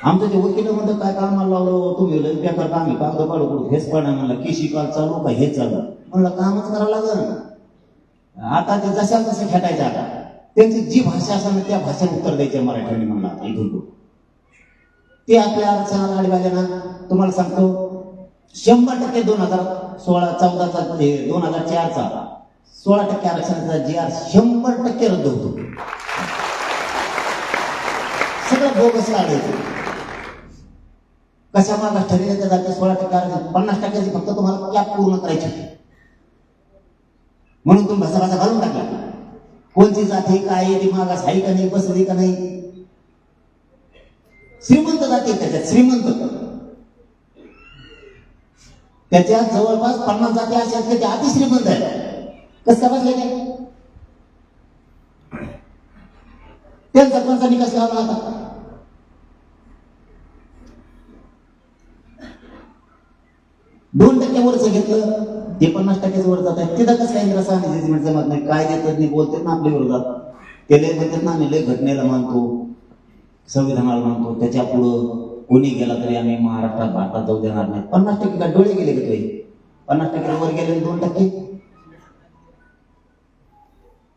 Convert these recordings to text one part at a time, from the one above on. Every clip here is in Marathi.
आमचं ते वकील म्हणतं काय कामाला लावलं तुम्ही लय बेकार काम आहे कागद काढू करू हेच पडा म्हणलं की शिकाल चालू का हे चालू म्हणलं कामच करावं लागल आता ते जशा तसं खेटायचं आता त्यांची जी भाषा असेल ना त्या भाषेत उत्तर द्यायचे मराठीने म्हणला आता इथून ते आपल्या आरक्षणाला आडवायला ना तुम्हाला सांगतो 100% 2016-14चा 2004चा 16% आरक्षणाचा जी आर 100% रद्द होतो सगळं बोगस काढायचं कशा मागास ठरलेल्या जाती 16% आरक्षण 50%ची फक्त तुम्हाला कॅप पूर्ण करायची म्हणून तुम्ही भाषा घालून टाकला कोणती जाती काय ती मागास आहे का नाही बसली का नाही श्रीमंत जाती त्याच्यात श्रीमंत त्याच्यात जवळपास 50 जाती अशा आहेत की ते अति श्रीमंत आहे कसं बसले ते त्यांचा कोणता निकास लावला होता 2% वरच घेतलं ते 50% वर जात आहे तिथं कसं काही रसा जजमेंट जमत नाही काय देतात नाही बोलतात ना आपल्या विरोधात ते लय म्हणतात ना आम्ही लय घटनेला मानतो संविधानाला मानतो त्याच्या पुढं कोणी गेला तरी आम्ही महाराष्ट्रात भारतात जाऊ देणार नाही 50% का डोळे गेले का ते 50% वर गेले 2%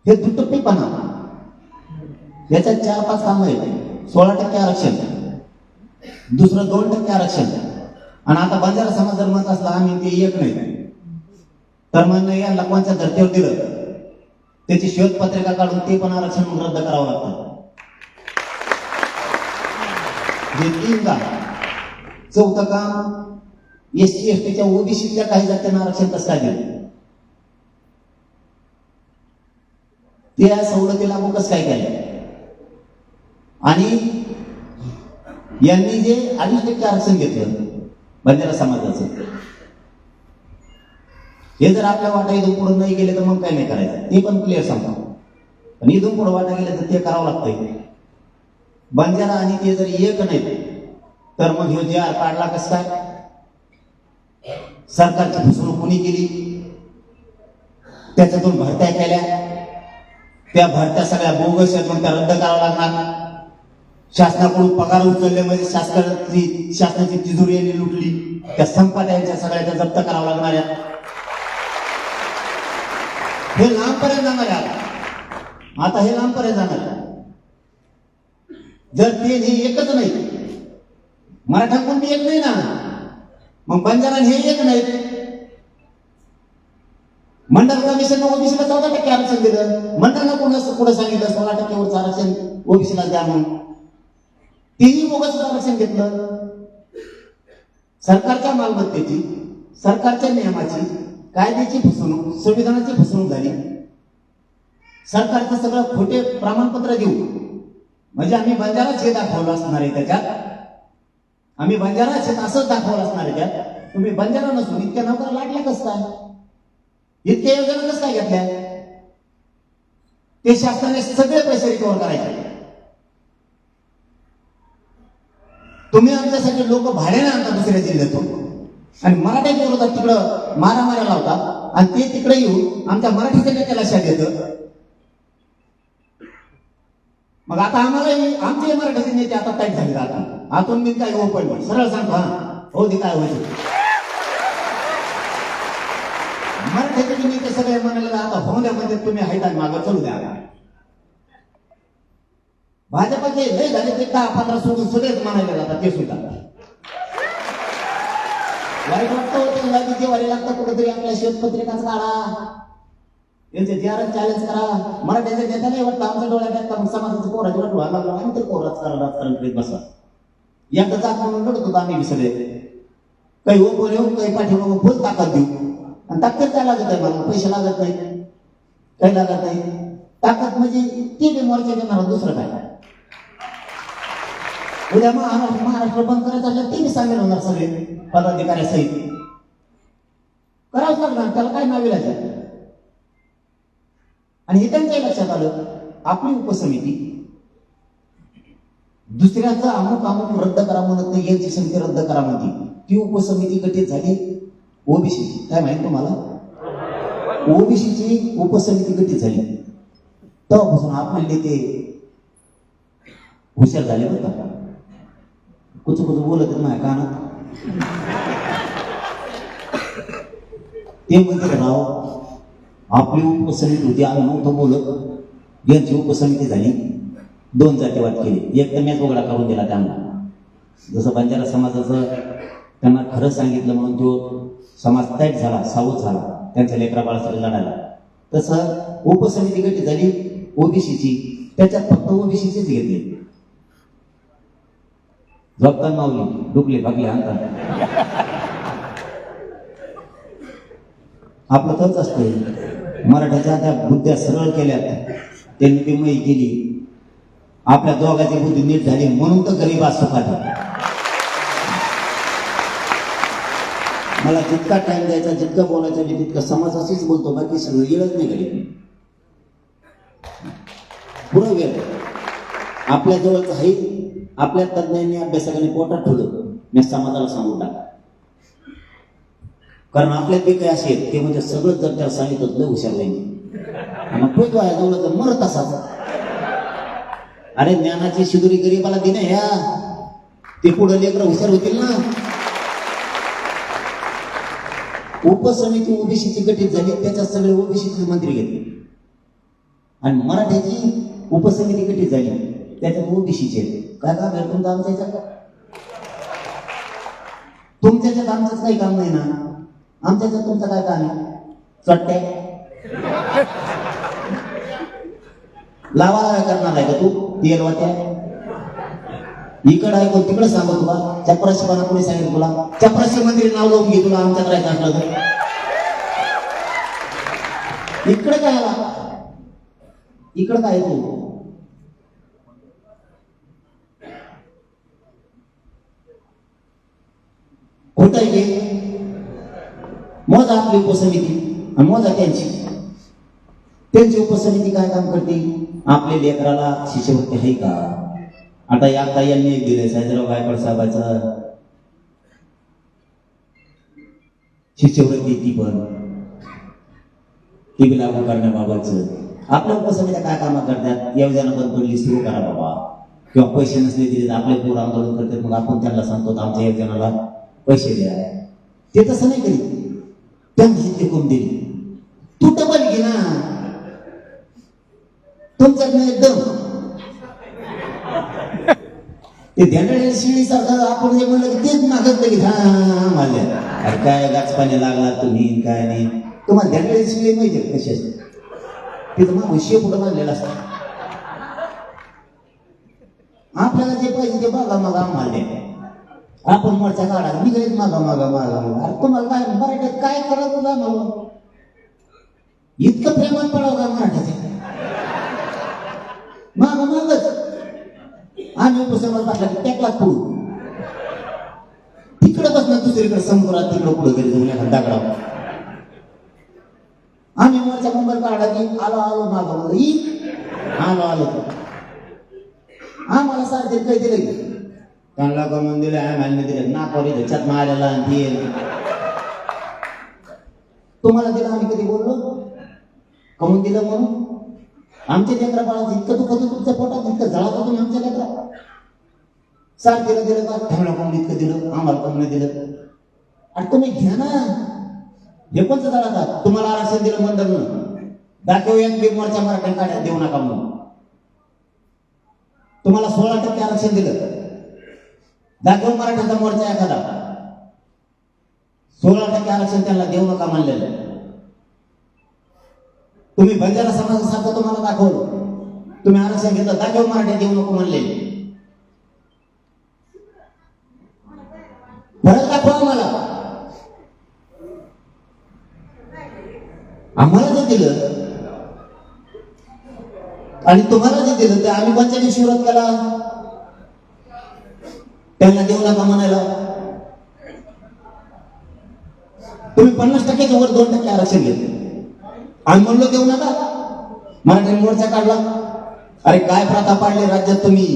हे दुटप्पीपणा याच्यात 4-5 काम आहेत 16% आरक्षण दुसरं 2% आरक्षण आणि आता बंजारा समाज जर म्हणत असला आम्ही ते एक नाही तर म्हणणं यांना कोणत्या धर्तीवर दिलं त्याची शोधपत्रिका काढून ते पण आरक्षण रद्द करावं लागतं हे 3 काम 4थं काम SC STच्या ओबीसीच्या काही जातींना आरक्षण कसं काय दिलं त्या सवलती लागू कसं काय केलं आणि यांनी जे 2.5% आरक्षण घेतलं बंजारा समाजाचं हे जर आपल्या वाटा इथून पुढे नाही गेले तर मग काय नाही करायचं ते पण क्लिअर सांगतो पण इथून पुढे वाटा गेले तर ते करावं लागतंय बंजारा आणि ते जर एक नाही तर मग हे जे आर काढला कसं काय सरकारची फसवणूक कोणी केली त्याच्यातून भरत्या केल्या त्या भरत्या सगळ्या बोगस आहेत मग त्या रद्द करावं लागणार शासनाकडून पगार उचलले म्हणजे शासनाची तिजोरी यांनी लुटली त्या संपाद्यांच्या सगळ्या त्या जप्त करावं लागणार आहे हे लांबपर्यंत जाणार आहे आता हे लांबपर्यंत जाणार आहे जर ते हे एकच नाही मराठा कोणती एक नाही ना मग बंजारा हे एक नाही मंडल कमिशन ओबीसीला 14% आरक्षण दिलं मंडळाला पुढे सांगितलं 16% वरचं आरक्षण ओबीसीला द्या म्हणून तेही बोगस आरक्षण घेतलं सरकारच्या मालमत्तेची सरकारच्या नियमाची कायद्याची फसवणूक संविधानाची फसवणूक झाली सरकारचं सगळं खोटे प्रमाणपत्र देऊ म्हणजे आम्ही बंजाराच हे दाखवलं असणार आहे त्याच्यात आम्ही बंजाराच हे असंच दाखवलं असणार आहे त्यात तुम्ही बंजारा नसून इतक्या नोकऱ्या लागल्या कसं काय इतक्या योजना कसं काय घेतल्या ते शासनाने सगळे पैसे रिकव्हर करायचे तुम्ही आमच्यासाठी लोक भाड्याने आणता दुसऱ्या जिल्ह्यातून आणि मराठ्याच्या विरोधात तिकडं मारामाऱ्या लावतात आणि ते तिकडे येऊन आमच्या मराठीच्या नेत्याला शाद येतं मग आता आम्हाला आमचे मराठीचे नेते आता टाईट झाले आतून मी काय ओपन सरळ सांगतो हो ते काय व्हायचं मराठीचे नेते सगळे म्हणाले आता होण्यामध्ये तुम्ही हैदान मागं चलू द्या भाजपचे लय झाले ते 10-15 सोडून सगळेच म्हणायला जातात ते सुद्धा वाईट वाटतं त्यांना दिवाळी लागतं कुठेतरी आपल्या शोधपत्रिकाच काढा यांचे जीआरएस चॅलेंज करा मराठ्याच्या नेत्यालाही वाटतं आमच्या डोळ्यात येतात मग समाजाचं पोराची वाट व्हायला लागलो आम्ही ते पोराच करा राजकारण करीत बसा एकदा जात म्हणून लढत होतो आम्ही सगळे काही ओपन येऊ काही पाठीमागून फुल ताकद देऊ आणि ताकद काय लागत आहे मला पैसे लागत नाही काही लागत नाही ताकद म्हणजे ती बी मोर्चा देणार दुसरं काय उद्या महाराष्ट्र बंद करायचं असलं ते बी सामील होणार सगळे पदाधिकाऱ्यासहित करावंच लागणार त्याला काय नाव विलायचं आणि हे त्यांच्याही लक्षात आलं आपली उपसमिती दुसऱ्याचं अमुक रद्द करा म्हणत नाही यांची समिती रद्द करा म्हणते ती उपसमिती गठीत झाली ओबीसीची काय माहिती तुम्हाला ओबीसीची उपसमिती गठीत झाली तेव्हापासून आपले नेते हुशार झाले बरं का कुच बोलत नाही कानात. ते म्हणते राव आपली उपसमिती होती, आम्ही नव्हतं बोलत. यांची उपसमिती झाली, 2 जातीवाद केले. एक तर मीच उघडा करून दिला त्यांना. जसं बंजारा समाजाचं त्यांना खरं सांगितलं म्हणून तो समाज तैट झाला, सावध झाला त्यांच्या लेकरा बाळासाठी लढायला. तसं उपसमिती गठीत झाली ओबीसीची, त्याच्यात फक्त ओबीसीचीच घेतली. झोपताना मावली डुकले भागले आणतात. आपलं तच असतं. मराठ्याच्या त्या बुद्ध्या सरळ केल्यात, त्यांनी ती मयी केली. आपल्या दोघांची बुद्धी नीट झाली म्हणून तर गरीब सुखात. मला जितका टाइम द्यायचा, जितकं बोलायचं मी तितकं समाजाशीच बोलतो, बाकी सगळं येळच नाही घरी. पुरं वेळ आपल्या जवळच आहे. आपल्या तज्ञांनी अभ्यासकांनी पोटात ठेवलं, मी समाजाला सांगून टाक. कारण आपल्यात बी काही असे आहेत ते म्हणजे सगळं जर त्याला सांगितलं लय हुशार नाही, मग तो आहे जवळ तर मरत असाच. अरे ज्ञानाची शिदुरी गरीबाला दिने ह्या, ते पुढे लेकरं हुशार होतील ना. उपसमिती ओबीसीची गठीत झाली, त्याच्यात सगळे ओबीसीचे मंत्री घेतले. आणि मराठ्याची उपसमिती गठीत झाली, त्याच्यात ओबीसीचे. काय काम आहे तुमचं आमच्या याच्यात? तुमच्या याच्यात आमचंच काही काम नाही ना. आमच्या याच्यात तुमचं काय काम आहे? चट्ट्या लावा करणार आहे का तू? तेल वाट्या इकडं ऐकून तिकडं सांगू तुला. चपराशीपणा कोणी सांगितलं तुला? चपराशी मंत्री नाव लावून घे तुला आमच्यात राहायचं असलं तर. इकडे काय आला? इकडं काय तू? खोट आहे की? मोजा आपली उपसमिती आणि मोजा त्यांची उपसमिती काय काम करते? आपल्या लेकराला शिष्यवृत्ती आहे का? आता या यांनी एक दिले साहेबराव गायकवाड साहेबांचं शिष्यवृत्ती, ती बी लागू करण्याबाबतचं. आपल्या उपसमित्या काय कामं करतात? योजना बंद पडली सुरू करा बाबा, किंवा पैसे नसले दिले आपले पूर आंदोलन करतात, मग आपण त्यांना सांगतो आमच्या योजनाला पैसे द्या. ते तसं नाही करीत, त्यांनी ते कोण दिली. तू डबल घे ना, तुमच्याकडे एकदम ते ध्यान शिळी सारखं आपण जे म्हणलं की तेच मागत लगेच हा मारल्या. अरे काय गाच पाणी लागला तुम्ही काय नाही. तुम्हाला ध्यान शिळी माहिती कशी असते? तिथं मग विषय कुठं मारलेला असतो. आपल्याला जे पाहिजे ते बघा मग आम्हाला आपण मोर्चा काढा निघालेच मागा मागा मागा मागा. अरे तुम्हाला काय मराठीत काय करायचं ना मला? इतकं प्रेमात पडावं का मराठीचे? माग मागच आम्ही उपसमाज पाठला की टेकलाच पुढू. तिकडं बसणार दुसरीकडे समोरात, तिकडं पुढं घरी जाऊन एखादा दगडावर. आम्ही मोर्चा मुंबई काढला की आलो आलो माग आलो आलो. आम्हाला सारखे काही दिले त्यांना कमवून दिले, आम्हाला दिले नाकावरी ह्याच्यात मारायला आणि तुम्हाला दिलं आम्ही कधी बोललो? कमवून दिलं म्हणून आमच्या लेकरा बाळा इतकं दुखत तुमच्या पोटात, इतकं जळत तुम्ही आमच्या लेकरा. सारखेला दिलं का? ठेवणं कमून इतकं दिलं, आम्हाला कमून दिलं. आणि तुम्ही घ्या ना, हे पण जळतात. तुम्हाला आरक्षण दिलं म्हणून दाखव एक बी मोर्चा मराठा काढ्यात देऊ नका म्हणून. तुम्हाला 16% आरक्षण दिलं, दाखव मराठ्याचा मोर्चा एखादा. 16% आरक्षण त्यांना देऊ नका म्हणलेलं. तुम्ही बंजारा समाजासारखं तुम्हाला दाखवलं, तुम्ही आरक्षण घेतलं, दाखव मराठा देऊ नको म्हणलेले. फरक दाखवा आम्हाला जे दिलं आणि तुम्हाला जे दिलं ते आम्ही पंचायती विरोध केला, त्यांना देऊ नका म्हणायला. तुम्ही 50%च्या वर 2% आरक्षण घेतलं आणि म्हणलो देऊ नका. मराठी मोर्चा काढला. अरे काय प्रथा पाडली राज्यात तुम्ही?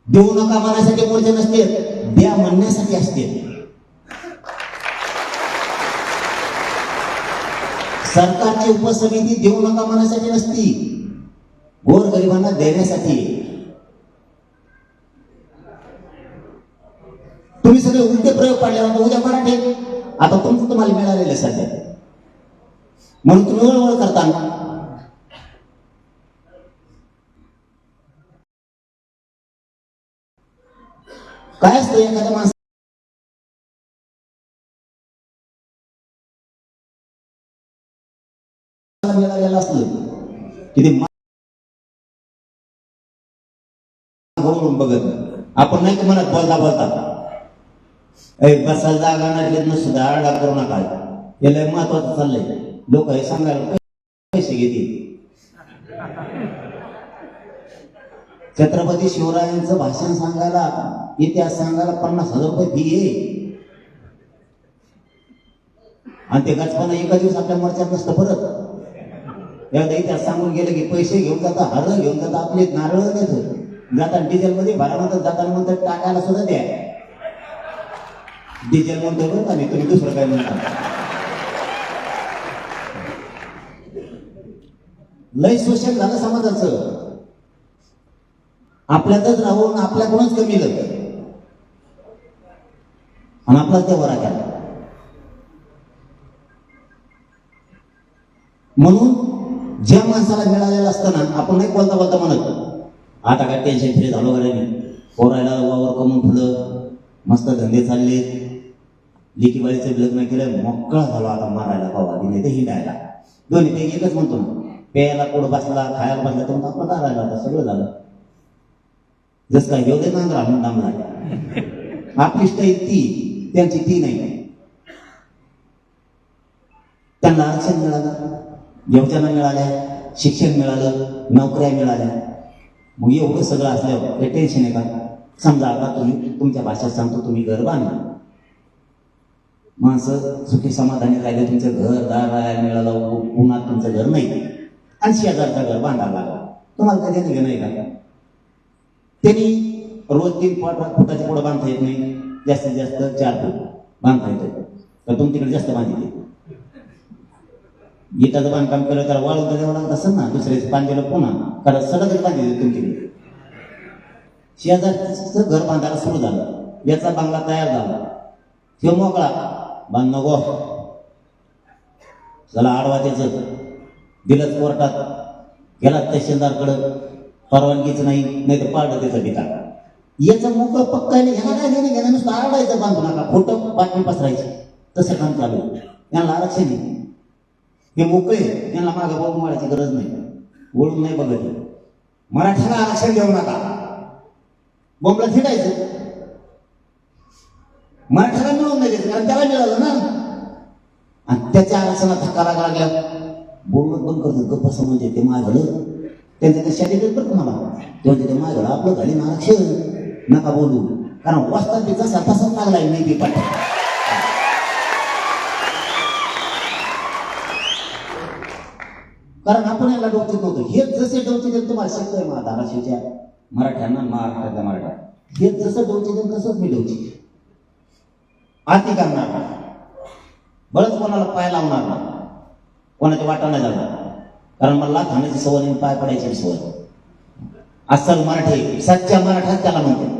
देऊ नका म्हणण्यासाठी मोर्चे नसते, द्या म्हणण्यासाठी असते. सरकारची उपसमिती देऊ नका म्हणण्यासाठी नसती, गोरगरिबांना देण्यासाठी. तुम्ही सगळे उलटे प्रयोग पाडले, आता उद्या मराठी आता तुमचं तुम्हाला मिळालेलं सध्या, म्हणून तुम्ही वळवळ करता. काय असतं एखाद्या माणसाला मिळालेलं असलं की ते बघत आपण नाही म्हणत बोलता बोलता बसायला जागा नाही सुद्धा आरडा करू नका, याला महत्वाचं चाललंय. लोक हे सांगायला पैसे घेतील. छत्रपती शिवरायांचं भाषण सांगायला, इतिहास सांगायला 50,000 रुपये फी आहे, आणि ते गचपानं एका दिवस आपल्या मोर्चात नसतं परत. एकदा इतिहास सांगून गेलं की पैसे घेऊन जाता, हरळ घेऊन जाता, आपले नारळ देत जाता, डिझेल मध्ये भरानंतर जाताना म्हणतात टाकायला सुद्धा द्या. डिझेल म्हणतो बरं का, मी तुम्ही दुसरं काय म्हणता. लय शोषण झालं समाजाचं, आपल्यातच राहून आपल्याकडूनच कमी झालं आणि आपलाच ते वरा केला. म्हणून ज्या माणसाला मिळालेलं असतं ना, आपण नाही बोलता बोलता म्हणत आता काय टेन्शन फ्री झालो का नाही, पोरायला वावर कमवून ठेवलं, मस्त धंदे चालले, लेकीबाळीचं लग्न केलं, मोकळा झालो आता मारायला पावा नाही ते हिंडायला. दोन्ही पैकी एकच म्हणतो ना, प्यायला कोड बसला, खायला बसला तर आपण दारायला आता सगळं झालं. जसं काय घेऊ दे नांगरा म्हणून दामला. आपली स्टाईल ती, त्यांची ती नाही. त्यांना आरक्षण मिळालं, योजना मिळाल्या, शिक्षण मिळालं, नोकऱ्या मिळाल्या. मग एवढं सगळं असल्यावर काही टेन्शन आहे का? समजा आता तुम्ही तुमच्या भाषेत सांगतो, तुम्ही घर बांधलं, माणसं सुखी समाधानी राहिले, तुमचं घर दार राहायला मिळालं, उन्हात तुमचं घर नाही, आणि शेजारचं घर बांधायला लागलं, तुम्हाला काय देणं नाही का? त्यांनी रोज 3 फुटाच्या पुढे बांधता येत नाही, जास्तीत जास्त 4 फूट बांधता येतं, तर तुम्ही तिकडे जास्त बांधले. गीताचं बांधकाम केलं त्याला वाळू तर द्यावं लागत असेल ना, दुसऱ्याचं बांधलेलं पुन्हा कारण सगळं बांधले तुमच्याकडे. शेजारचं घर बांधायला सुरू झालं, याचा बांगला तयार झाला, तो मोकळा बांध नको, चला आडवा त्याचं दिलंच कोर्टात, गेला तहसीलदारकडं, परवानगीच नाही, नाही तर पाडलं त्याचं ठिकाण. याचं मोकळं पक्कायला ह्याला काय देणे घेणं, नुसतं आरडायचं बांधू नका, खोटं बातमी पसरायची, तसं काम चालू. यांना आरक्षण आहे, हे मोकळे, यांना मागं बघून मारायची गरज नाही, वळून नाही बघत. मराठ्याला आरक्षण देऊ नका, बोंबला थिटायचं, मराठ्याला मिळून नाही द्यायचं, कारण त्याला मिळालं ना. आणि त्याच्या आरक्षणात धक्का लागला, बोलणं बंद करतो, गप्प असं म्हणजे ते मागलं त्यांचं ते शादी देत बरं मला, तेव्हा ते मागलं आपलं घालीन आरक्षण नका बोलू, कारण वाचतात ते जसा तसाच लागलाय नाही ते पाठ. कारण आपण याला डोचत नव्हतं, हे जसे डोचे देत तुम्हाला शक्य आहे मग धाराशिवच्या मराठ्यांना, महाराष्ट्रातल्या मराठा, हे जसं डोचे देत तसंच मी डोचे आरती करणार, बरंच कोणाला पाय लावणार ना, कोणाच्या वाटा नाही जाणार, कारण मला खाण्याची सवय नाही, पाय पडायची सवय. अस्सल मराठी, सच्चा मराठा त्याला म्हणते.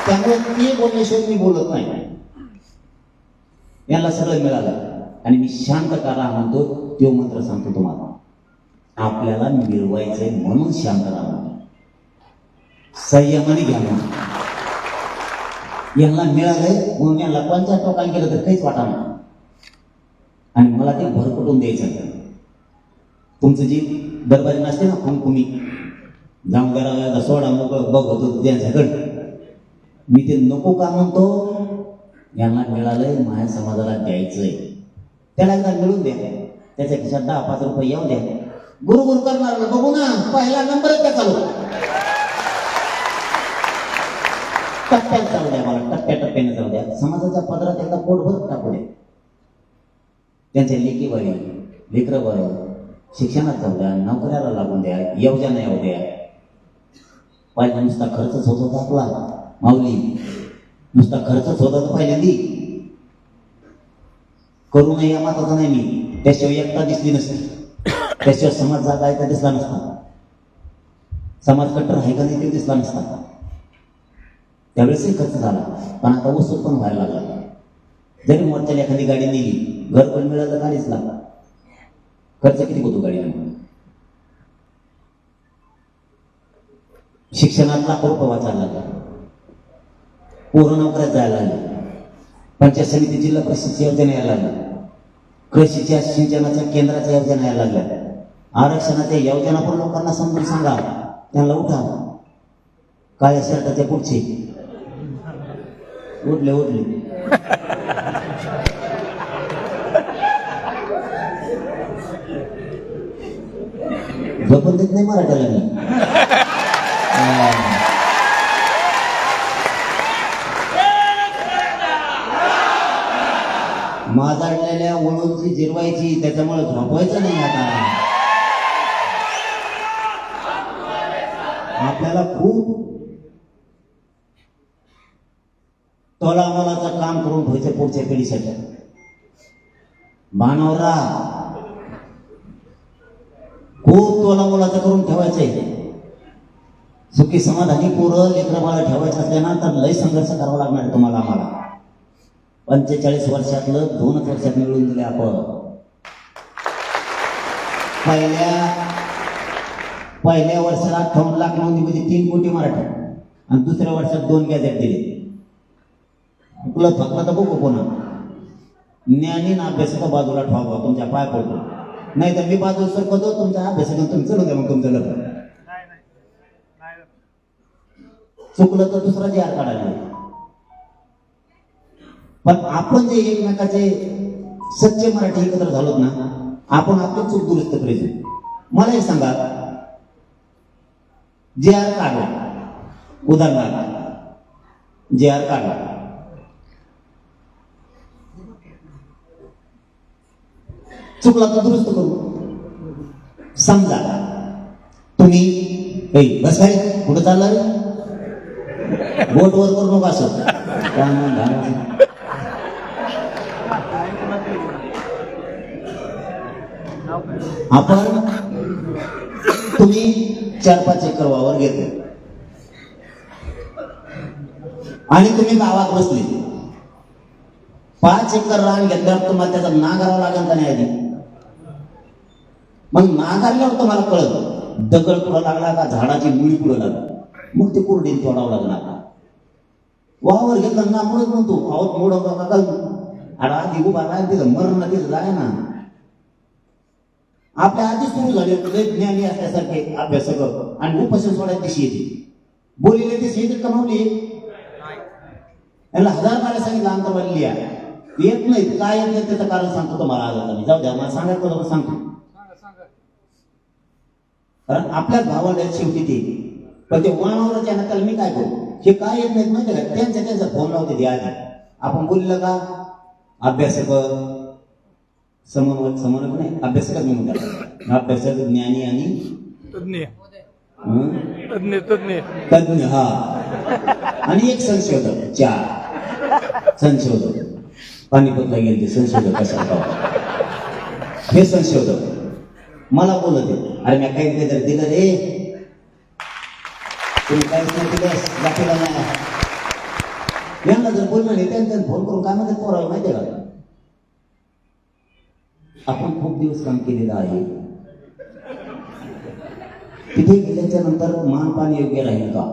त्यामुळे ते बोलण्याशिवाय मी बोलत नाही. यांना सगळं मिळालं आणि मी शांत करा म्हणतो, तो मंत्र सांगतो तुम्हाला. आपल्याला मिळवायचंय म्हणून शांत राहा, संयमाने घ्या. यांना मिळालंय म्हणून यांना कोणत्या टोकाने केलं तर काहीच वाटा नाही, आणि मला ते भरकटून द्यायचं. तुमचं जी दरबारी नसते ना कुमकुमी, जाऊन घराला सोडा मोकळं बघ होतो त्यांच्याकडे, मी ते नको का म्हणतो. यांना मिळालंय माझ्या समाजाला द्यायचंय, त्याला एकदा मिळून द्या, त्याच्या खिशात 10-5 रुपये येऊ द्या. गुरु करणार बघू ना, पहिला नंबर त्या चालू टप्प्यात चालू द्या, मला टप्प्याने चालू द्या. समाजाच्या पदरात एकदा पोटभर टाकू द्या. त्यांच्या लेकी बरे, लेकरं बरं, शिक्षणात जाऊ द्या, नोकऱ्याला लागून द्या, योजना येऊ द्या. पाहिजे नुसता खर्चच होत होता आपला माऊली, नुसता खर्चच होत होता पहिल्यांदी. करू नये या माताचा नाही मी, त्याशिवाय एकटा दिसली नसती, त्याशिवाय समाज जागा आहे का दिसला नसता, समाज कट्टर आहे का नाही ते दिसला नसता. त्यावेळेसही खर्च झाला, पण आता वसूल पण व्हायला लागला. जरी मोर्चाला एखादी गाडी नेली, घर पण मिळालं गाडीच लागला. खर्च किती होतो गाडीला? शिक्षणात लाखो रुपये वाचायला लागला, पोरं नोकऱ्यात जायला लागले, पंचायत समिती जिल्हा परिषदची योजना यायला लागली, कृषीच्या सिंचनाच्या केंद्राच्या योजना यायला लागल्या, आरक्षणाच्या योजना पण लोकांना समजून सांगा, त्यांना उठा. काय शर्टाच्या पुढचे उठले झोपून देत नाही मराठ्याला मी. माजाडलेल्या वळूंची जिरवायची, त्याच्यामुळे झोपवायचं नाही. आता आपल्याला खूप तोलामोलाचं काम करून ठेवायचं पुढच्या पिढीसाठी. मानवरा खूप तोलामोलाचं करून ठेवायचंय. सुखी समाधानी पोरं लेकरं बाळा ठेवायचं असल्या ना तर लय संघर्ष करावा लागणार तुम्हाला आम्हाला. 45 वर्षातलं 2 वर्षात मिळवून दिले आपण. पहिल्या वर्षाला 58 लाख नोंदीमध्ये 3 कोटी मराठी आणि दुसऱ्या वर्षात 2 गॅझेट दिले. तुला थकलं तर बघू पुन्हा. ज्ञानी ना अभ्यासाचा बाजूला ठेवा, तुमच्या पाय पडतो. नाही तर मी बाजू सरकवतो, तुमच्या अभ्यासातून तुम्ही चढून द्या. मग तुमचं लग्न चुकलं तर दुसरा जे काढायला. पण आपण जे एकमेकाचे सच्चे मराठी एकत्र झालोत ना, आपण आपली चूक दुरुस्त करायची. मला एक सांगा, जे आर काढला, उदाहरणार्थ जे आर काढला, चुकला तर दुरुस्त करू. समजा तुम्ही बस काय कुठं चालला रे, बोट वर करू नका असं. आपण तुम्ही 4-5 एकर वावर घेतले आणि तुम्ही गावात बसले. 5 एकर रान घेतल्यावर तुम्हाला त्याचा नांगरावा लागेल का नाही आधी? मग नांगरल्यावर तुम्हाला कळत दगड पुढं लागला का झाडाची मुळी पुढं लागली, मग ते कोरडीने तोडावं लागणार. वावर घेतलं ना म्हणून म्हणतो आवत मोडवता का अरे आधी उभा राहा, तिथं मरण तिथं जाय ना. आपल्या आधी सुरू झाले ज्ञानी असल्यासारखे अभ्यासक आणि उपासन सोडायला दिशी येते, बोलीले ते शेती कमावली. यांना 1000 बारा सांगितलं अंतरवाली येत नाही. काय येत नाही त्याचं कारण सांगतो तुम्हाला. आज जाऊ द्या, मला सांगायचं सांगतो. कारण आपल्याच भावाला शेवटी ते, पण ते वाणावरच आहे ना, त्याला मी काय करू. हे काय येत नाहीत माहिती का, त्यांचा फोन लावते ते आधी. आपण बोललं का अभ्यासक समन्वयक नाही, अभ्यासकच म्हणून त्याला. अभ्यासक ज्ञानी आणि तज्ञ हा, आणि एक संशोधक. 4 संशोधक. पानिपतला गेले ते संशोधक कशा, हे संशोधक मला बोलत आहे, अरे मी काही जर दिलं रे, तुम्ही काहीच नाही दिलं दाखवला नाही. यांना जर बोललं नाही त्यांना फोन करून काय म्हणतात पोराला माहिती आहे का, आपण खूप दिवस काम केलेलं आहे, तिथे गेल्याच्या नंतर मानपान योग्य राहील का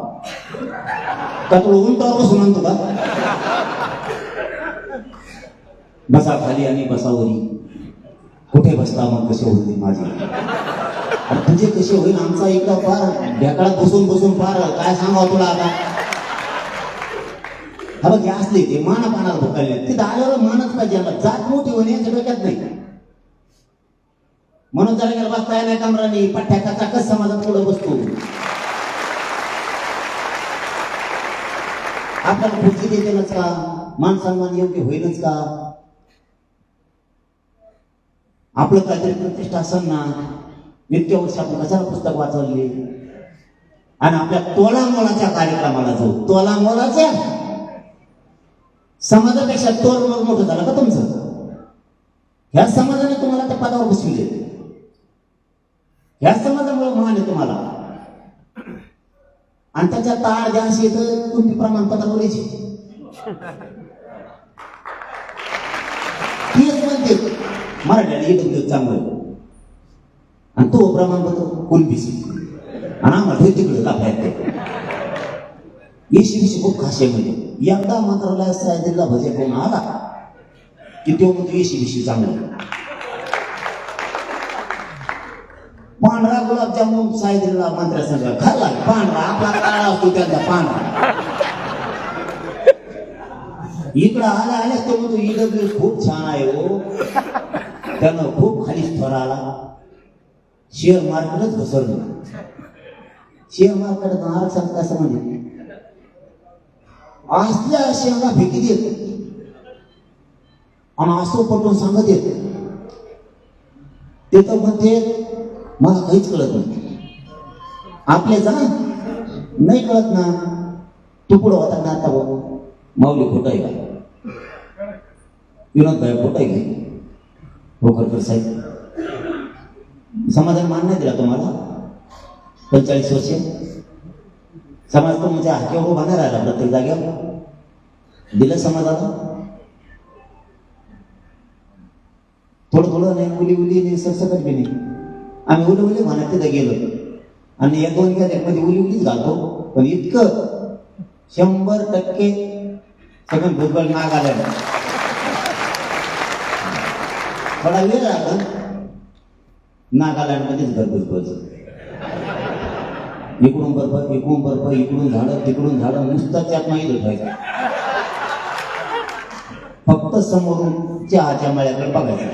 तुला उलटावर बसून म्हणतो का, बसा खाली आणि बसावरी. कुठे बसला मग कसे होते माझे, तुझे कसे होईल आमचा एकदा फार ढेकळात बसून फार काय सांगावं तुला. आता हा बघ, असले ते मानापानाला भुकायले, तिथं आल्यावर मानच पाहिजे. जात मोठी होणे याच्या डोक्यात नाही. म्हणून जरा गेला बसता नाही कमरानी पठ्ठ्या कस समाजात पुढे बसतो. आपल्याला खुर्ची देतेनच का, मान सन्मान योग्य होईलच का, आपलं काहीतरी प्रतिष्ठा असेल ना. इतक्या वर्ष आपण कशाला पुस्तक वाचवले, आणि आपल्या तोलामोलाच्या कार्यक्रमाला जाऊ. तोलामोलाच्या समाजापेक्षा तोल मोठं झालं का तुमचं? ह्या समाजाने तुम्हाला त्या पदावर बसविले, ह्या समाजामुळे मान आहे तुम्हाला. आणि त्याच्या ताळ द्या अशी येतं कोणती प्रमाणपत्रावर यायची तेच म्हणते मराठ्याला एकदम चांगलं आणि तो प्रमाणपत्र कुणबीसी आणि आम्हाला तिकडे लाभायचं येशी खूप खास आहे म्हणजे एकदा मंत्रालयात सायदीला भजे खाऊन आला की तो म्हणतो येशी चांगलं पांढरा गुलाबजामुन सायदीला मंत्र्यासंघ खाल्ला पांढरा आपला काळा असतो त्यांचा पांढरा इकडं आल्या तो म्हणतो ईडब्ल्यू खूप छान आहे हो त्यानं खूप खाली स्तर आला शेअर मार्केटच घसरलं शेअर मार्केट आरक्षण कसं म्हणजे असल्या शेंगा फेकी देत आणि असं पटवून सांगत येत ते तर म्हणते मला काहीच कळत नाही आपले जा नाही कळत ना तू पुढं होता ना आता माऊली खोट आहे का विनोद भाई खोट आहे का भोकरकर साहेब समाधान मान नाही दिला तुम्हाला 45 वर्ष समाज तो म्हणजे हाकेवर उभा नाही राहिला प्रत्येक जागेवर दिलं समाजाला थोडं नाही उली नाही सरसकट बी नाही आम्ही उली म्हणत तिथं गेलो आणि या दोन मध्ये उलीच घालतो पण इतकं 100% सगळं भूतबळ नाग आलं थोडा वेळ लागला नागालँडमध्येच घरघुस इकडून बर्फ इकडून झाडं तिकडून झाडं नुसतं त्यात माहीत उठवायचं फक्त समोरून चहाच्या मळ्याकडे बघायचं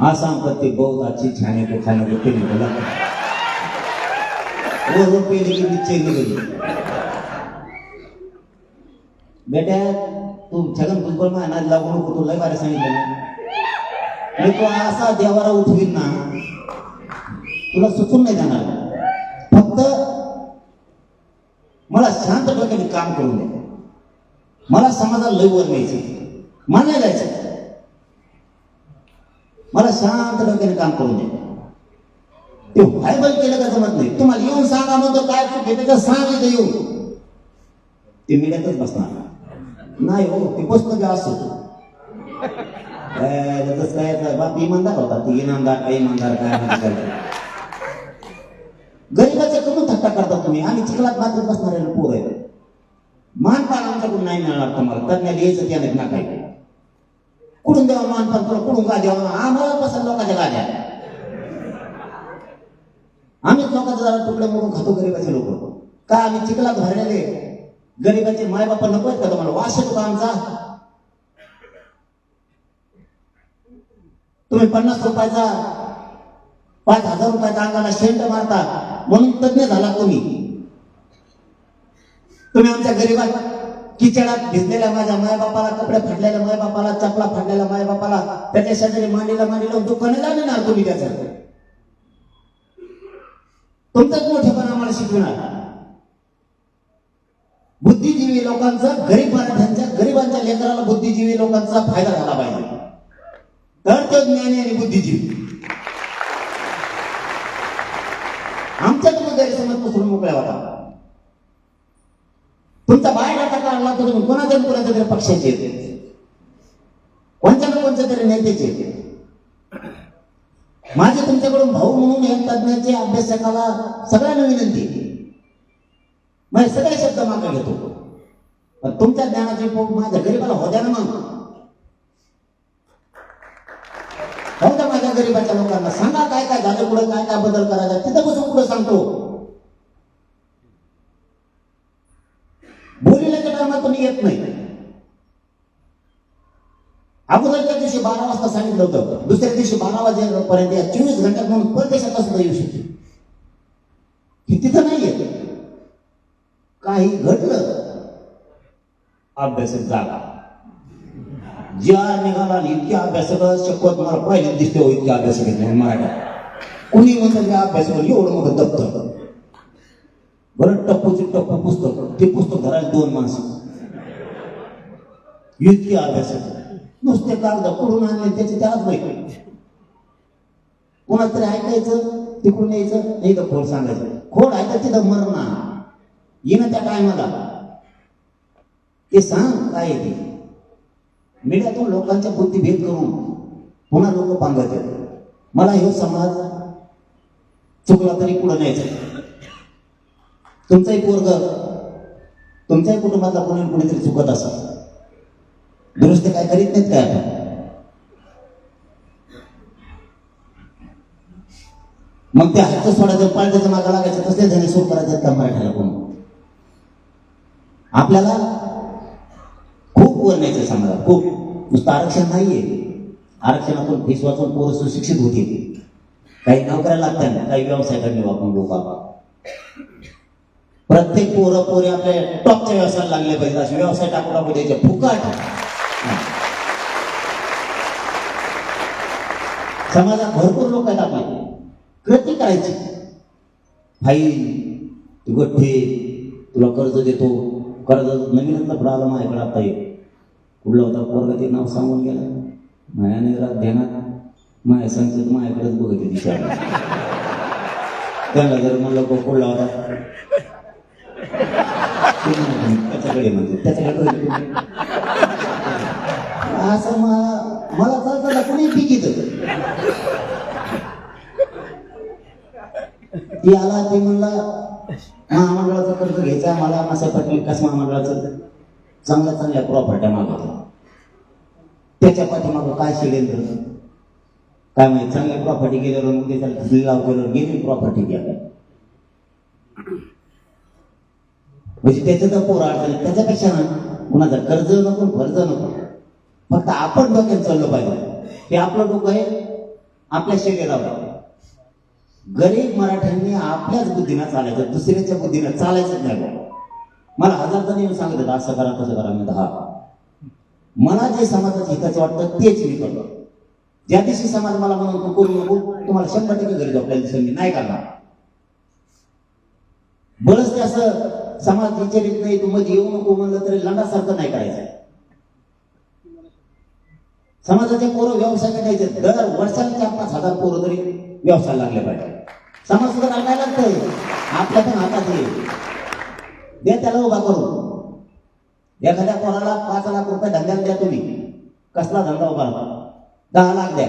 आसाम प्रत्येक बहुत अच्छी खाने को तेरी बोला वो रुपये की नीचे निकली बेटा तू छगन भुजबळ मानायला लागू नको तुला बारे सांगितलं ना मी तो असा देवारा उठवीन ना तुला सुचून नाही जाणार फक्त मला शांत डोक्याने काम करून द्या मला समाजाला लय वर न्यायचं मला नाही जायचं मला शांत डोक्याने काम करून द्या ते व्हायबल केलं का जमत नाही तुम्हाला येऊन सांगा म्हणतो काय चुके त्याचं सांग इथं येऊन ते मीडियातच बसणार नाही हो ते पुस्तक असो काय बाप इमानदार होता ती इमानदार काय गरीबाचे करून थट्टा करता तुम्ही आम्ही चिखलात बाजूत बसणारे पोर आहे मानपान आमच्याकडून नाही मिळणार तुम्हाला तज्ञाला यायचं त्याने ना काय कुठून द्यावा मानपान तुला कुठून का द्यावा आम्हाला पसंत लोकांच्या गाड्या आम्हीच लोकांचा जरा तुकडे मोडून खातो गरीबाचे लोक का आम्ही चिखलात भरलेले गरीबाचे मायबापा नको आहेत का तुम्हाला वास येतो का आमचा तुम्ही 50 रुपयाचा 5,000 रुपयाचा अंगाला शेंट मारता म्हणून तज्ञ झाला कोणी तुम्ही आमच्या गरीबात किचडात भिजलेल्या माझ्या मायबापाला कपडे फाडलेल्या मायबापाला चपला फाडलेल्या मायबापाला त्याच्या शेजारी मांडीला दुकाने जाणार तुम्ही त्याचं तुमचाच मोठेपणा आम्हाला शिकवणार बुद्धिजीवी लोकांचा गरिबांच्या लेकराला बुद्धिजीवी लोकांचा फायदा झाला पाहिजे तर तो ज्ञानी आणि बुद्धिजीवी आमच्या तुम्ही गैरसमज पसरून मोकळ्या होता तुमचा बायोडाटा काढला तर तुम्ही कोणाच्या तरी पक्षाचे येते कोणत्या तरी नेत्याचे येते माझे तुमच्याकडून भाऊ म्हणून या तज्ञाचे अभ्यासकाला सगळ्यांना विनंती मग सगळे शब्द मागे घेतो पण तुमच्या ज्ञानाचे माझ्या गरीबाला होत्या ना मग होत्या माझ्या गरीबाच्या लोकांना सांगा काय काय झालं पुढे काय काय बदल करायचा तिथं बसून पुढे सांगतो बोललेल्या टायमात तुम्ही येत नाही अगोदरच्या दिवशी 12 वाजता सांगितलं होतं दुसऱ्या दिवशी 12 वाजेपर्यंत 24 घंट्यात म्हणून परदेशात सुद्धा येऊ शकते की तिथं नाही येत काही घडलं अभ्यासात जागा ज्या निघाला इतक्या अभ्यासक शक्य तुम्हाला पाहिजे दिसते हो इतक्या अभ्यासक घेतले मराठा कुणी म्हणतं त्या अभ्यासावर एवढं मोठं दप्तर बरं टप्पू पुस्तक ते पुस्तक धरायला 2 माणसं इतके अभ्यासक नुसते कागद कुठून आणले त्याचे त्यालाच माहिती कोणाच तरी ऐकायचं तिकडून यायचं नाही तर खोड सांगायचं खोड आहे तर तिथं मरणा येणं त्या टायमाला ते सांग काय आहे ते. मीडियातून लोकांच्या बुद्धिभेद करून पुन्हा लोक पांगत आहेत. मला हे समाज चुकला तरी पुढे न्यायचं. तुमचाही पोरग तुमच्याही कुटुंबातला कोणीतरी चुकत असं दुरुस्त काय करीत नाहीत काय आता. मग ते हात सोडायचं पाळत्याचं मागा लागायचं तसले झाले सुरू करायचं का मराठ्याला कोण. आपल्याला खूप वर न्यायचं समाजात खूप. नुसतं आरक्षण नाहीये. आरक्षणातून फीस वाचून पोरं सुशिक्षित होती. काही नोकऱ्या लागतात ना काही व्यवसाय करणे आपण लोक. प्रत्येक पोरं पोरे आपल्या टॉपच्या व्यवसायाला लागले पाहिजे असे व्यवसाय टाकू टाकू द्यायचे फुकट. समाजात भरपूर लोक आहेत आपले. कृती करायची. फाईल तू गठ्ठे तुला कर्ज देतो. कर्ज नवीनच पुढे आलं माझ्याकडे आता एक कुठलं होता पोरगा ते नाव सांगून गेला. मायाने जरा ध्यानात माया सांगतो माझ्याकडेच बघत दिशा. त्याला जर म्हणलं कुठला होता त्याच्याकडे म्हणजे त्याच्याकडे असं मला चालतं कोणी पिकीत ती आला ते म्हणला महामंडळाचं कर्ज घ्यायचं मला मासा पाटील विकास महामंडळाचं चांगल्या चांगल्या प्रॉपर्ट्या मागवतो. त्याच्या पाठीमागं काय षडयंत्र काय माहिती. चांगल्या प्रॉपर्टी गेल्यावर मग त्याच्या लिलाव केल्यावर गेली प्रॉपर्टी घ्या म्हणजे त्याचं तर पोरं अडचण. त्याच्यापेक्षा ना कुणाचं कर्ज नको कर्ज नको. फक्त आपण डोक्यात चाललं पाहिजे. हे आपलं डोकं आहे आपल्या शरीरावर. गरीब मराठ्यांनी आपल्याच बुद्धीनं चालायचं दुसऱ्याच्या बुद्धीनं चालायचंच नाही. मला हजार जण सांगत असं करा तसं करा. मी हा मला जे समाजाच्या हिताचं वाटतं तेच मी करतो. ज्या दिवशी समाज मला म्हणून करू नको तुम्हाला 100% गरज आपल्याला दिसेल नाही करणार. बरंच ते असं समाज विचारित नाही तू मध्ये येऊ नको म्हणलं तरी लंडासारखं नाही करायचं. समाजाचे पोरं व्यवसाय करायचे. दर वर्षाला 4-5 हजार पोरं तरी व्यवसाय लागले पाहिजे. समाज सुद्धा काय लागतंय आपल्या पण हातात येईल. द्या त्याला उभा करू. एखाद्या पोराला 5 लाख रुपये धंद्याला द्या तुम्ही. कसला धंदा उभा राहतो. 10 लाख द्या.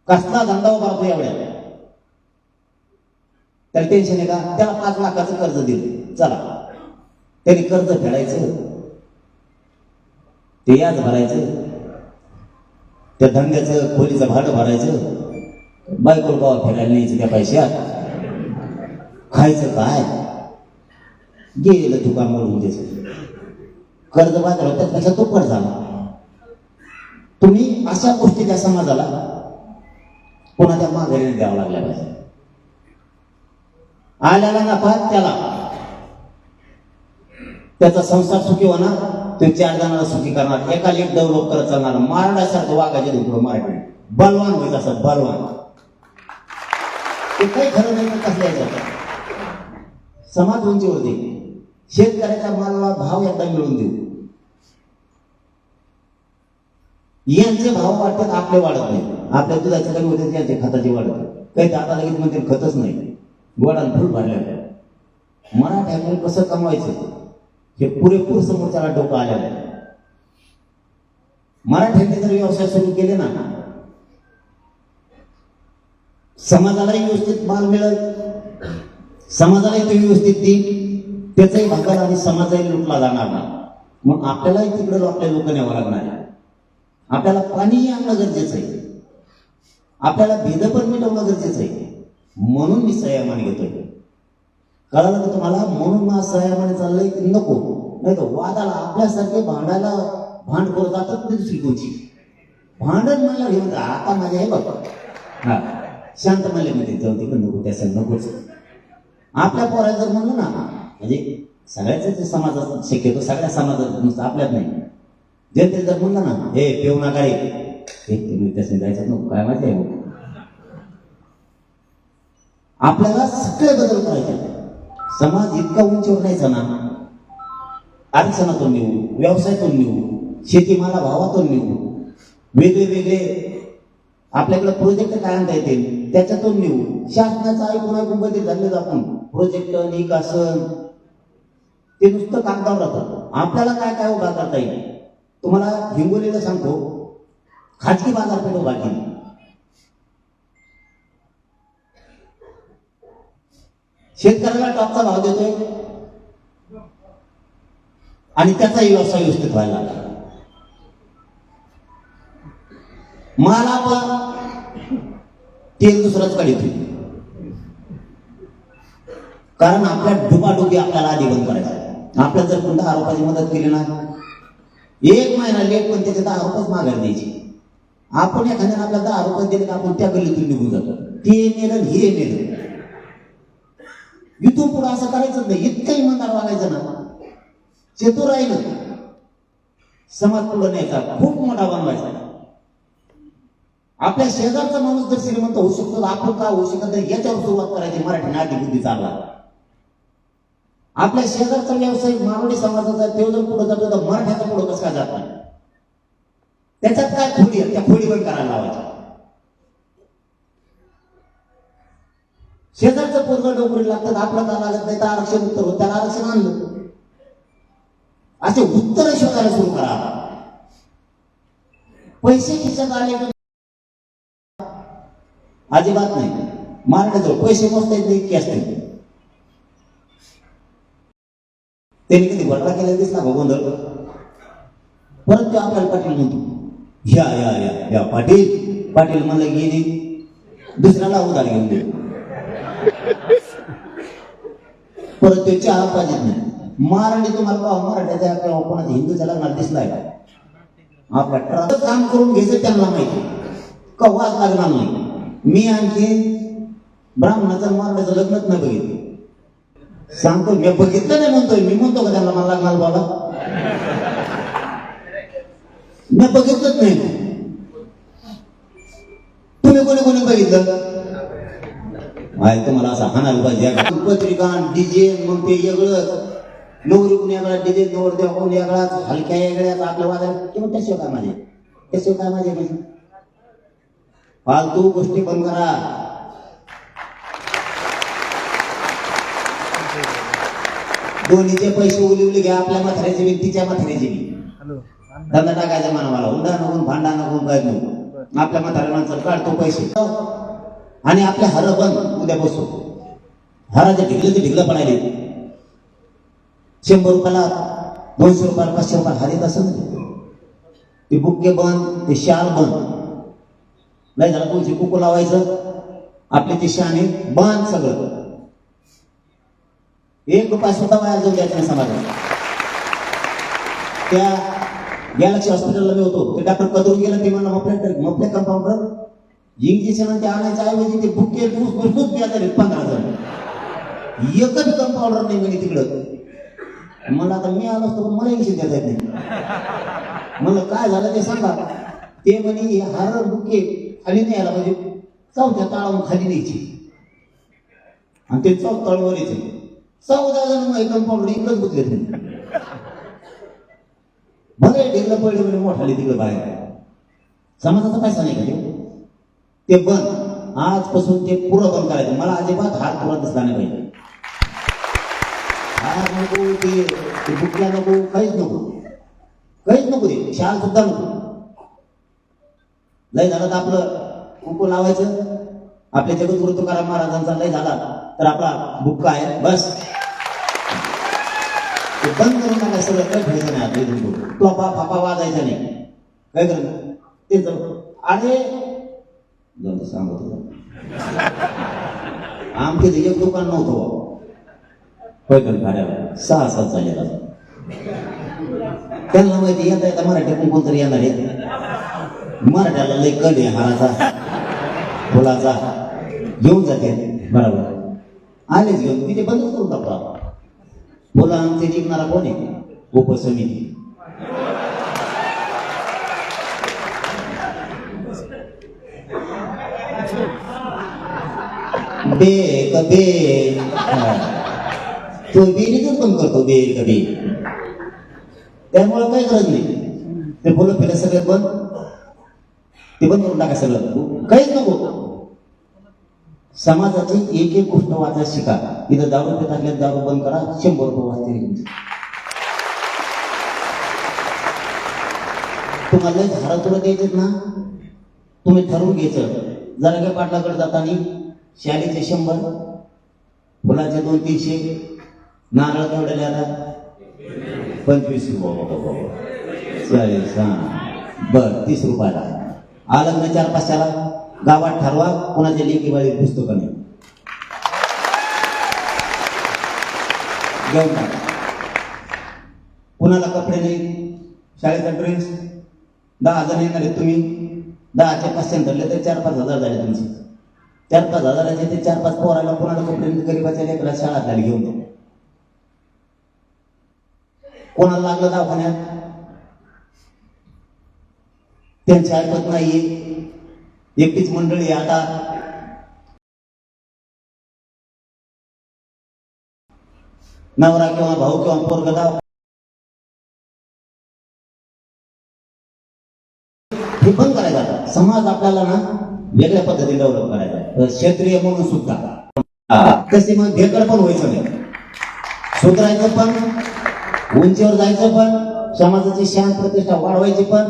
कसला धंदा उभा राहतो एवढ्या. त्याला टेन्शन आहे का. त्याला 5 लाखाचं कर्ज दिलं चला त्यांनी कर्ज फेडायचं ते याच भरायचं त्या धंद्याचं खोलीचं भाडं भरायचं बायकोल गावात फिरायला न्यायचं त्या पैशात. खायचं काय गेलं दुकान मोडून द्यायचं. कर्ज बाजार त्यापेक्षा तो पड झाला. तुम्ही अशा गोष्टी त्या समाजाला पुन्हा त्या माघारीने द्यावं लागल्या पाहिजे. आल्याला नफा त्याला त्याचा संसार सुखी होणार. ते 4 जणांना सुखी करणार. एका लेट डेव्हलप करत चालणार. मारण्यासारखं वाघाच्या दुकडं मराठी बलवान होईल असं बलवान. ते काही खरं नाही तर कसल्याचं समाज उंचीवर दे. शेतकऱ्याच्या मालाला भाव एकदा मिळून देऊ. यांचे भाव वाटतात आपले वाढत नाही. आपल्या दुधाच्या कमी होते त्यांचे खताची वाढत काही आता लगेच म्हणते खतच नाही. गोडान फुल भरलेलं. मराठ्याने कसं कमवायचं हे पुरेपूर समोरच्याला डोकं आलेलं आहे. मराठ्यांनी जर व्यवसाय सुरू केले ना समाजालाही व्यवस्थित माल मिळेल. समाजालाही ते व्यवस्थित देईल. त्याचाही भागाला आणि समाजाही लुटला जाणार नाही. मग आपल्यालाही तिकडे आपल्या लोक न्यावं लागणार आहे. आपल्याला पाणीही आणणं गरजेचं आहे. आपल्याला भेद पण मिटवणं गरजेचं आहे. म्हणून मी संयमाने घेतोय. कळालं का तुम्हाला. म्हणून मला संयमाने चाललंय की नको नाही तर वादाला आपल्यासारखे भांडायला भांडखोर जातात दुसरी कोणची. भांडण म्हणलं घेऊन आता माझ्या हे बघ हा शांत म्हणले म्हणजे जाऊ तिकडे नको त्या नकोच. आपल्या पोराला जर म्हणलं ना म्हणजे सगळ्याच समाजात शक्यतो सगळ्या समाजात नुसतं आपल्यात नाही. जनतेत जर म्हणलं ना हे पेऊ नका रे हे त्याने जायचं नको काय माहिती आहे. आपल्याला सगळे बदल करायचे. समाज इतका उंचीवर न्यायचा ना. आरक्षणातून नेऊ व्यवसायातून नेऊ शेतीमाला भावातून नेऊ वेगळे वेगळे आपल्याकडे प्रोजेक्ट काय आणता येतील त्याच्यातून नेऊ. शासनाचं ऐकून बदल झाले आपण प्रोजेक्ट निकासन ते नुसतं कागदावर राहतं. आपल्याला काय काय उभा करता येईल. तुम्हाला हिंगोलीला सांगतो, खाजगी बाजारपेठ उभा केली. शेतकऱ्याला टॉपचा भाव देतोय आणि त्याचाही व्यवसाय व्यवस्थित व्हायला लागला. मला पण तेल दुसरंच काढतो, कारण आपल्या डुबाडुबी आपल्याला आधी बंद करायचं. आपल्या जर कोण 10 रुपयाची मदत केली ना, 1 महिना लेट पण त्याचे 10 रुपयेच माघारी द्यायची. आपण एखाद्याने आपल्याला 10 रुपये दिले तर आपण त्या गल्लीतून निघून जातो. ते मेलं हे मेलं. इथून पुढे असं करायचं नाही. इतकं इमानदार वागायचं ना, चतुर राहिलं, समाज पुढे न्यायचा, खूप मोठा बनवायचा. आपल्या शेजारचा माणूस जर श्रीमंत होऊ शकतो, आपण का होऊ शकत नाही याच्यावर सुरुवात करायची. मराठी आधी बुद्धी चालला. आपल्या शेजारचा व्यवसाय मारवाडी समाजाचा, तो जर पुढे जातो तर मराठ्याचा पुढे कसं काय जात नाही. त्याच्यात काय खोडी आहे, त्या खोडी पण करायला लावायच्या. शेजारचं पोरगं नोकरी लागतात, आपलं का लागत नाही तर आरक्षण उत्तर होत, त्याला आरक्षण आणलं. असे उत्तर शोधायला सुरू करा. पैसे खिशात आले अजिबात नाही. मराठीजवळ पैसे मोजता येत नाही, इतके असते. त्यांनी कधी वडला केला दिसला का गोंधळ. परत ते आपल्याला पाटील म्हणतो, या या या या पाटील. पाटील मला गेली, दुसऱ्याला उधार घेऊन दे. परत ते चहा पाहिजेत नाही. महाराणी तुम्हाला का मराठ्याच्या किंवा कोणाच्या हिंदूच्या लग्नाला दिसलाय का? आपल्या ट्रक काम करून घ्यायचं त्यांना माहिती, का वाद लागणार नाही. मी आणखी ब्राह्मणाचं मराठ्याचं लग्नच नाही बघितलं. सांगतो मी बघितलं नाही म्हणतोय. मी म्हणतो का त्यांना मला लागणार बाबा? मी बघितलंच नाही. तुम्ही कोणी कोणी बघितलं? आहे तुम्हाला असं हाणायला पाहिजे. पत्रिका डीजे मग ते वेगळं, नवरी कोणी वेगळा डीजे, नवरदेव कोण वेगळाच, हलक्या वेगळ्याच आपल्या वाजायला किंवा त्याशिवाय काय माझे, त्याशिवाय काय माझे फालतू गोष्टी बंद करा. दोन्हीचे पैसे उली घ्या. आपल्या म्हाताऱ्याचे बी तिच्या म्हाताऱ्याचे बी. धंदा टाकायचा मला उंडा नको, भांडा नको, काय नको. आपल्या म्हाताऱ्या माणसाला काढतो पैसे आणि आपले हर बंद. उद्या बसतो हराचे ढिगले ते ढिगलं पडायले. 100 रुपयाला 200 रुपयाला 500 रुपयाला हार येत असेल. ते बुक्के बंद, ते शाल बंद. नाही झालं तुळशी कुकू लावायचं, आपले ते शाने बंद सगळं. 1 रुपया सुद्धा वाया जाऊन द्यायचं नाही समाजात. त्या गॅलेक्सी हॉस्पिटलला मी होतो, ते डॉक्टर कदरून गेलं. ते म्हणलं मफले कंपाऊंडर इंजेक्शन ते आणायच्या ऐवजी ते बुके भरपूर बिया झाले 15 जण. एकच कंपाऊंडर नाही म्हणे तिकडं. मला आता मी आलो असतो मला इंजेक्शन देता येत नाही. म्हणलं काय झालं ते सांगा. ते म्हणे हार बुके खाली नाही यायला पाहिजे, चौथ्या तळावून खाली न्यायची आणि ते चौथ तळवर यायचे. 14 जण मग कंपाऊंडर इकडंच बुकले नाही. भले ढिगलं पडले म्हणजे मोठाले तिकडे बाहेर. समाजाचा पैसा नाही का ते बंद. आजपासून ते पुरं बंद करायचं. मला अजिबात हात पुरा दिसला नाही पाहिजे. हात नको, ते बुकला नको, काहीच नको, काहीच नको. ते शाल सुद्धा नको. लय झालं तर आपलं कुंकू लावायचं. आपल्या जगद्गुरु तुकाराम महाराजांचा लय झाला तर आपला बुक्का आहे बस. ते बंद करून टाका सगळं. काही ठेवायचं नाही. आपल्या इथून टोपा फापा वाजायचा नाही. काय करणं ते अरे जाऊ सांगत होतो. आमच्या एक दुकान नव्हतं खाड्याला 6-7 झालेला. त्यांना माहिती येता येता मराठी कोणतरी येणार आहे. मराठ्याला लय कड आहे हाराचा फुलाचा, घेऊन जाते. बरोबर आलेच घेऊन. तिथे बंदच करून टाकतो. फुलं आमचे जिंकणारा कोण आहे? उपसमिती. बे कबे तो बेरीच पण करतो. बे कबे त्यामुळे काही गरज नाही. ते फुलं फिरत सगळे बंद. ते बंद करून टाका सगळं. काहीच नको. समाजाची एक एक गोष्ट वाचायला शिका. इथं दारू पित असल्यास दारू बंद करा, 100 रुपये वाचतील तुमचे. तुम्हाला झाडं द्यायचेत ना, तुम्ही ठरवून घ्यायचं. जरा पाटलाकडे जाताना शालीचे 100, फुलाचे 200-300, नारळ केवढे आता 25 रुपये, 40, बर 30 रुपयाला. आलं ना 4-5ला गावात ठरवा, कोणाच्या लेखी बाळी पुस्तकं नाही घेऊन टाका. कुणाला कपडे नाही, शाळेचा ड्रेस 10,000 येणार आहे, तुम्ही 10च्या 500 धरले तर 4-5 हजार झाले तुमचे. 4-5 हजाराचे ते 4-5 पोराला कोणाला कपडे गरीबाच्या लेकराला शाळा झाली घेऊन द्या. कोणाला लागलं दवाखान्यात, त्यांची ऐकत नाहीये. एकटीच मंडळी आता नवरा किंवा भाऊ किंवा पोरग दाव हे बंद करायचं. समाज आपल्याला ना वेगळ्या पद्धतीने डेव्हलप करायचा. क्षेत्रीय म्हणून सुद्धा तसे मग भेकड पण व्हायचं नाही, सुधारायचं पण, उंचीवर जायचं पण, समाजाची शान प्रतिष्ठा वाढवायची पण,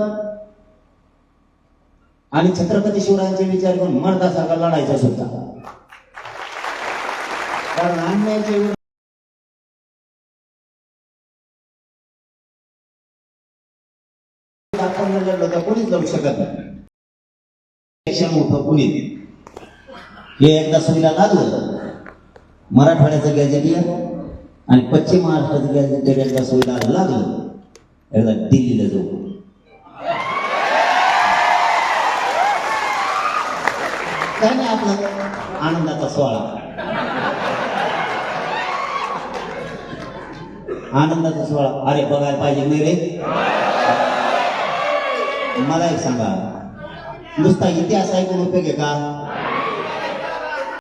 आणि छत्रपती शिवरायांचे विचार करून मर्दासारखा लढायचा सुद्धा. कारण अन्यायाच्या आपण लढलो तर कोणीच लढू शकत नाही. मोठं कुणी हे एकदा सुविधा लागलं, मराठवाड्याचं गॅजेटियर आणि पश्चिम महाराष्ट्राचं गॅजेटियर एकदा सुविधा लागलं, एकदा दिल्लीला जाऊ. काय नाही, आपला आनंदाचा सोहळा, आनंदाचा सोहळा. अरे बघायला पाहिजे नाही रे. मला एक सांगा, नुसता इतिहास ऐकून उपयोग आहे का?